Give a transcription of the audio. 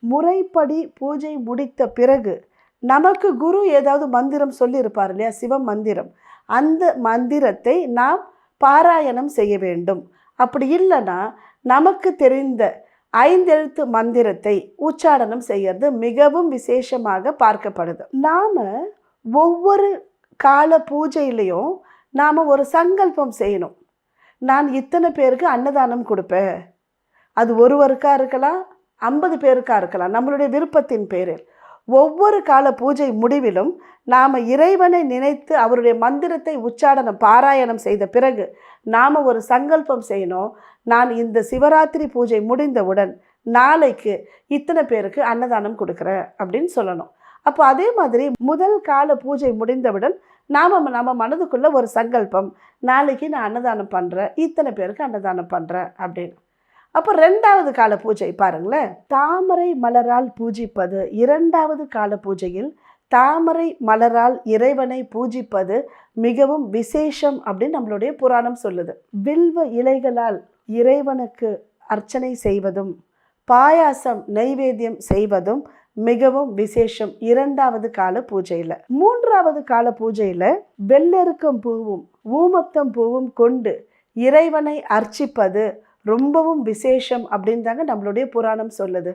முறைப்படி பூஜை முடித்த பிறகு நமக்கு குரு ஏதாவது மந்திரம் சொல்லியிருப்பார் இல்லையா, சிவ மந்திரம், அந்த மந்திரத்தை நாம் பாராயணம் செய்ய வேண்டும். அப்படி இல்லைன்னா நமக்கு தெரிந்த 5 எழுத்து மந்திரத்தை உச்சாடனம் செய்யறது மிகவும் விசேஷமாக பார்க்கப்படுது. நாம் ஒவ்வொரு கால பூஜையிலையும் நாம் ஒரு சங்கல்பம் செய்யணும். நான் இத்தனை பேருக்கு அன்னதானம் கொடுப்பேன். அது ஒருவருக்கா இருக்கலாம், 50 பேருக்கா இருக்கலாம், நம்மளுடைய விருப்பத்தின் பேரில். ஒவ்வொரு கால பூஜை முடிவிலும் நாம் இறைவனை நினைத்து அவருடைய மந்திரத்தை உச்சாடனம் பாராயணம் செய்த பிறகு நாம் ஒரு சங்கல்பம் செய்யணும். நான் இந்த சிவராத்திரி பூஜை முடிந்தவுடன் நாளைக்கு இத்தனை பேருக்கு அன்னதானம் கொடுக்குறேன் அப்படின்னு சொல்லணும். அப்போ அதே மாதிரி முதல் கால பூஜை முடிந்தவுடன் நம்ம மனதுக்குள்ள ஒரு சங்கல்பம், நாளைக்கு நான் அன்னதானம் பண்ணுறேன், இத்தனை பேருக்கு அன்னதானம் பண்ணுறேன் அப்படின்னு. அப்போ 2வது கால பூஜை பாருங்களேன், தாமரை மலரால் பூஜிப்பது. 2வது கால பூஜையில் தாமரை மலரால் இறைவனை பூஜிப்பது மிகவும் விசேஷம் அப்படின்னு நம்மளுடைய புராணம் சொல்லுது. வில்வ இலைகளால் இறைவனுக்கு அர்ச்சனை செய்வதும் பாயாசம் நைவேத்தியம் செய்வதும் மிகவும் விசேஷம் 2வது கால பூஜையில். 3வது கால பூஜையில் வெள்ளெருக்கம் பூவும் ஊமத்தம் பூவும் கொண்டு இறைவனை அர்ச்சிப்பது ரொம்பவும் விசேஷம் அப்படின்னு தாங்க நம்மளுடைய புராணம் சொல்லுது.